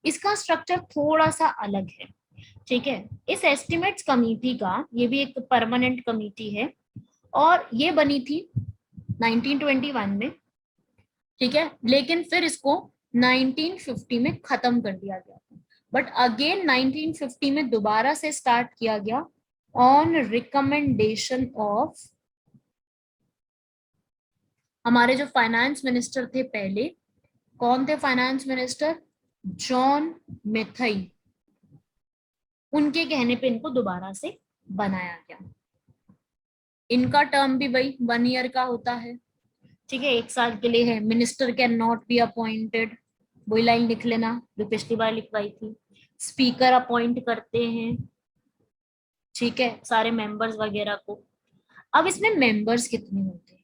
इसका स्ट्रक्चर थोड़ा सा अलग है, ठीक है। इस एस्टिमेट्स कमेटी का, ये भी एक परमानेंट कमेटी है और ये बनी थी 1921 में, ठीक है, लेकिन फिर इसको 1950 में खत्म कर दिया गया। बट अगेन 1950 में दोबारा से स्टार्ट किया गया ऑन रिकमेंडेशन ऑफ हमारे जो फाइनेंस मिनिस्टर थे पहले, कौन थे फाइनेंस मिनिस्टर? जॉन मेथई। उनके कहने पे इनको दोबारा से बनाया गया। इनका टर्म भी वही 1 ईयर का होता है, ठीक है, 1 साल के लिए है। Minister can not be appointed, वही लाइन लिख लेना जो पिछली बार लिखवाई थी। स्पीकर अपॉइंट करते हैं, ठीक है, सारे मेंबर्स वगैरह को। अब इसमें मेंबर्स कितने होते हैं?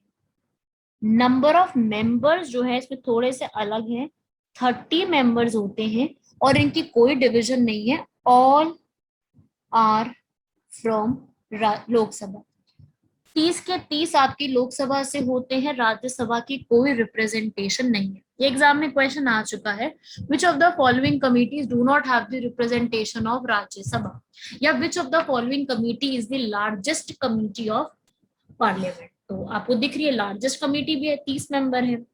नंबर ऑफ मेंबर्स जो है इसमें थोड़े से अलग हैं। 30 मेंबर्स होते हैं और इनकी कोई डिवीजन नहीं है। All are from Lok Sabha. 30 के 30 आपकी लोकसभा से होते हैं, राज्यसभा की कोई रिप्रेजेंटेशन नहीं है। ये एग्जाम में क्वेश्चन आ चुका है, which of the following committees do not have the representation of Rajya Sabha, या which of the following committee is the largest committee of parliament. तो आपको दिख रही है लार्जेस्ट कमिटी भी है, 30 मेंबर है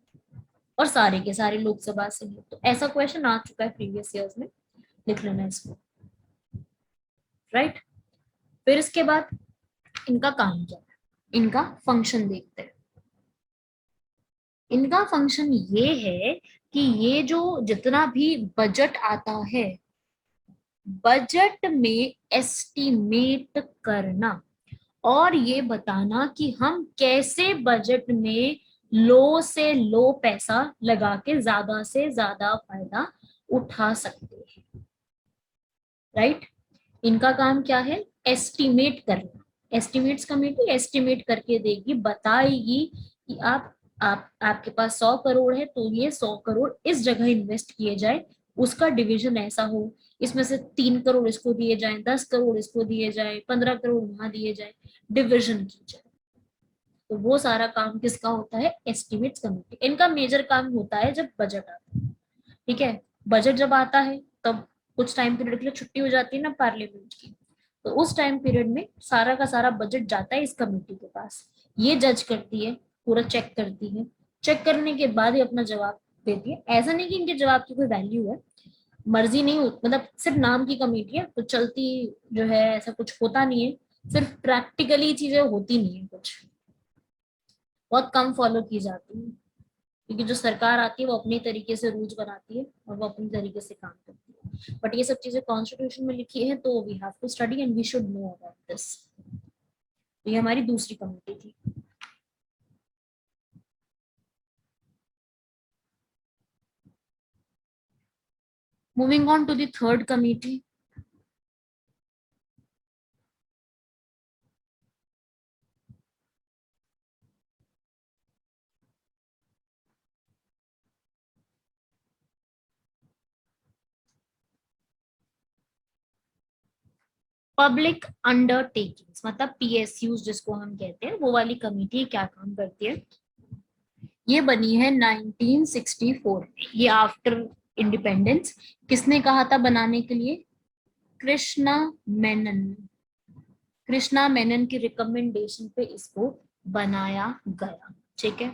और सारे के सारे लोकसभा से है। तो ऐसा क्वेश्चन आ चुका है प्रीवियस ईयर्स में, लिख लेना इसको, राइट। फिर इसके बाद इनका काम क्या है, इनका फंक्शन देखते हैं। इनका फंक्शन ये है कि ये जो जितना भी बजट आता है, बजट में एस्टिमेट करना और ये बताना कि हम कैसे बजट में लो से लो पैसा लगा के ज्यादा से ज्यादा फायदा उठा सकते हैं, राइट। इनका काम क्या है? एस्टिमेट करना। एस्टिमेट्स कमेटी एस्टिमेट करके देगी, बताएगी कि आप आपके पास 100 करोड़ है तो ये 100 करोड़ इस जगह इन्वेस्ट किए जाए, उसका डिवीजन ऐसा हो, इसमें से 3 करोड़ इसको दिए जाए, 10 करोड़ इसको दिए जाए, 15 करोड़ वहां दिए जाए, डिविजन की जाए। तो वो सारा काम किसका होता है? Estimates committee. इनका मेजर काम होता है जब बजट आता है, ठीक है। बजट जब आता है तब कुछ टाइम पीरियड के लिए छुट्टी हो जाती है ना पार्लियामेंट की, तो उस टाइम पीरियड में सारा का सारा बजट जाता है इस कमेटी के पास। ये जज करती है, पूरा चेक करती है, चेक करने के बाद ही अपना जवाब देती है। ऐसा नहीं कि इनके जवाब की कोई वैल्यू है, मर्जी नहीं हो, मतलब सिर्फ नाम की कमेटी है तो चलती जो है, ऐसा कुछ होता नहीं है। सिर्फ प्रैक्टिकली चीजें होती नहीं है, कुछ बहुत कम फॉलो की जाती है, क्योंकि जो सरकार आती है वो अपने तरीके से रूल्स बनाती है और वो अपने तरीके से काम करती है। बट ये सब चीजें कॉन्स्टिट्यूशन में लिखी है तो we have to study and we should know about this. तो ये हमारी दूसरी कमेटी थी। Moving on to the third committee. Public undertakings मतलब पीएसयूज जिसको हम कहते हैं, वो वाली कमेटी क्या काम करती है? ये बनी है 1964 में, ये आफ्टर इंडिपेंडेंस। किसने कहा था बनाने के लिए? कृष्णा मेनन। कृष्णा मेनन की रिकमेंडेशन पे इसको बनाया गया, ठीक है।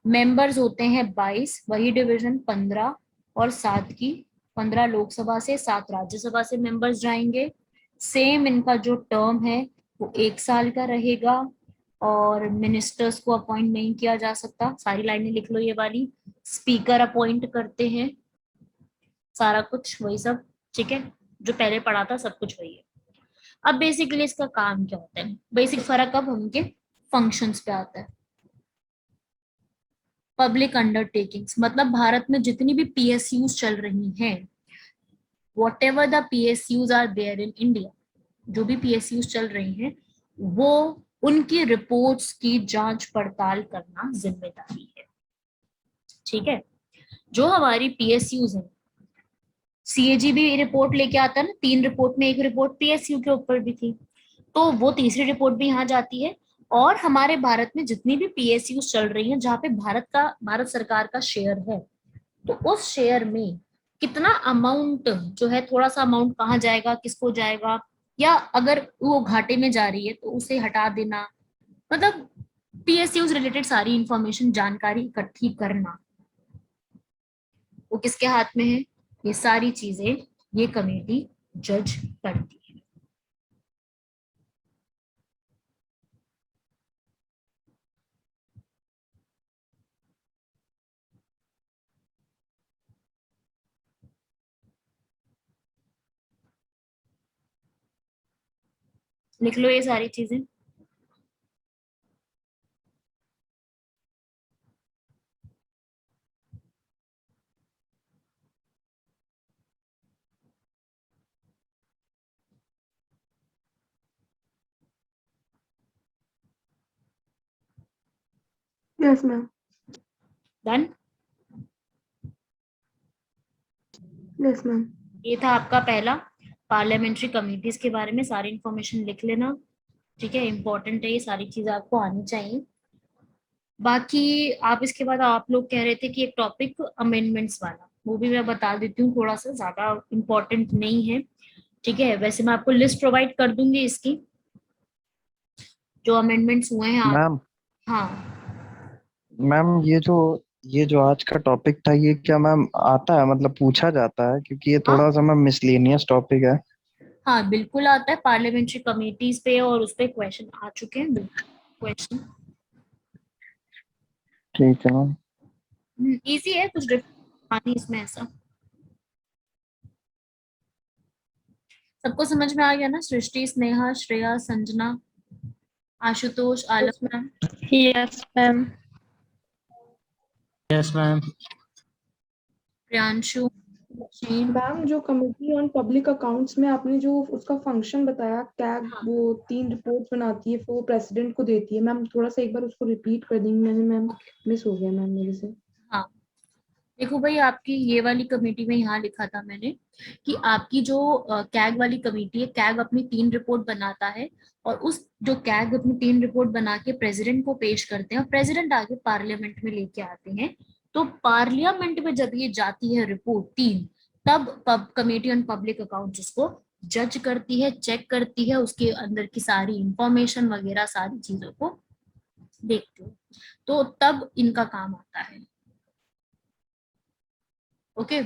मेंबर्स होते हैं 22, वही डिवीजन 15 और 7 की 15 लोकसभा से, 7 राज्यसभा से मेंबर्स जाएंगे। सेम इनका जो टर्म है वो 1 साल का रहेगा और मिनिस्टर्स को अपॉइंट नहीं किया जा सकता। सारी लाइनें लिख लो ये वाली। स्पीकर अपॉइंट करते हैं, सारा कुछ वही सब, ठीक है, जो पहले पढ़ा था सब कुछ वही है। अब बेसिकली इसका काम क्या होता है? बेसिक फर्क अब उनके फंक्शंस पे आता है। पब्लिक अंडरटेकिंग्स मतलब भारत में जितनी भी पीएसयूज चल रही हैं, whatever the PSUs are there in India, जो भी पीएसयूज चल रही हैं, वो उनकी रिपोर्ट्स की जांच पड़ताल करना जिम्मेदारी है, ठीक है। जो हमारी पीएसयूज है, सीएजी भी रिपोर्ट लेके आता है ना, 3 रिपोर्ट में एक रिपोर्ट पीएसयू के ऊपर भी थी, तो वो तीसरी रिपोर्ट भी यहाँ जाती है। और हमारे भारत में जितनी भी पीएसयू चल रही हैं जहाँ पे भारत सरकार का शेयर है, तो उस शेयर में कितना अमाउंट जो है, थोड़ा सा अमाउंट कहाँ जाएगा, किसको जाएगा, या अगर वो घाटे में जा रही है तो उसे हटा देना, मतलब पीएसयू से रिलेटेड सारी इंफॉर्मेशन, जानकारी इकट्ठी करना, वो किसके हाथ में है? ये सारी चीजें ये कमेटी जज करती है। लिख लो ये सारी चीजें। Yes ma'am. Done. Yes ma'am. ये था आपका पहला, पार्लियामेंट्री कमिटीज के बारे में सारी इंफॉर्मेशन लिख लेना। ठीक है, इंपॉर्टेंट है, ये सारी चीजें आपको आनी चाहिए। बाकी आप इसके बाद आप लोग कह रहे थे कि एक टॉपिक अमेंडमेंट्स वाला, वो भी मैं बता देती हूँ, थोड़ा सा ज्यादा इम्पोर्टेंट नहीं है। ठीक है, वैसे मैं आपको लिस्ट प्रोवाइड कर दूंगी इसकी, जो अमेंडमेंट्स हुए हैं आप। मैम हाँ मैम ये जो आज का टॉपिक था, ये क्या मैम आता है, मतलब पूछा जाता है? क्योंकि ये हाँ थोड़ा सा मैम मिसलेनियस टॉपिक है। हाँ, बिल्कुल आता है पार्लियामेंट्री कमेटीज पे, और उस पे क्वेश्चन आ चुके हैं, बिल्कुल क्वेश्चन ठीक है मैम। इजी है, कुछ डिफिकल्ट नहीं इसमें ऐसा। सबको समझ में आ गया ना? Srishti, Sneha, Shreya, Sanjana, Ashutosh, Alam ma'am, yes ma'am. Yes ma'am. Priyanshu, Sheel. Ma'am, जो कमिटी ऑन पब्लिक अकाउंट्स में आपने जो उसका फंक्शन बताया, कैग हाँ वो 3 रिपोर्ट्स बनाती है, फिर वो प्रेसिडेंट को देती है, मैम थोड़ा सा एक बार उसको रिपीट कर देंगे, मैंने मैम ओके। मिस हो गया मैम मेरे से। हाँ, देखो भाई, आपकी ये वाली कमेटी में यहाँ लिखा था मैंने कि आपकी जो कैग वाली कमेटी है, कैग अपनी 3 रिपोर्ट बनाता है, और उस जो कैग अपनी 3 रिपोर्ट बना के प्रेसिडेंट को पेश करते हैं, और प्रेसिडेंट आगे पार्लियामेंट में लेके आते हैं। तो पार्लियामेंट में जब ये जाती है रिपोर्ट 3, तब कमेटी ऑन पब्लिक अकाउंट्स उसको जज करती है, चेक करती है, उसके अंदर की सारी इंफॉर्मेशन वगैरह सारी चीजों को देखती है, तो तब इनका काम आता है। ओके।